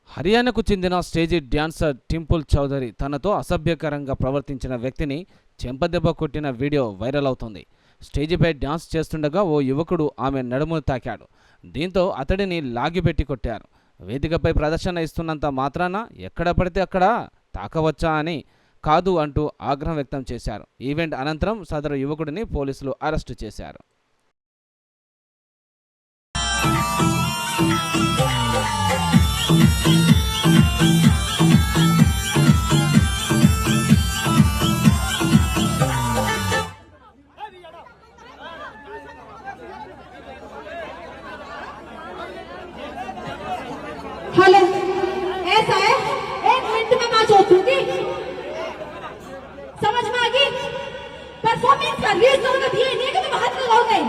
హర్యానాకు చెందిన stage dancer టింపుల్ Chowdary తనతో అసభ్యకరంగా ప్రవర్తించిన వ్యక్తిని చెంపదెబ్బ కొట్టిన వీడియో వైరల్ అవుతుంది. స్టేజీపై డ్యాన్స్ చేస్తుండగా ఓ యువకుడు ఆమె నడుమును తాకాడు. దీంతో అతడిని లాగిపెట్టి కొట్టారు. వేదికపై ప్రదర్శన ఇస్తున్నంత మాత్రాన ఎక్కడ పడితే అక్కడ తాకవచ్చా అని కాదు అంటూ ఆగ్రహం వ్యక్తం చేశారు. ఈవెంట్ అనంతరం సదరు యువకుడిని పోలీసులు అరెస్టు చేశారు. हेलो, ऐसा है 1 मिनट में मैं चौथूंगी। समझ में आ गई? परफॉर्मेंस का रीजन ये नहीं है कि तुम हाथ लगाओगे।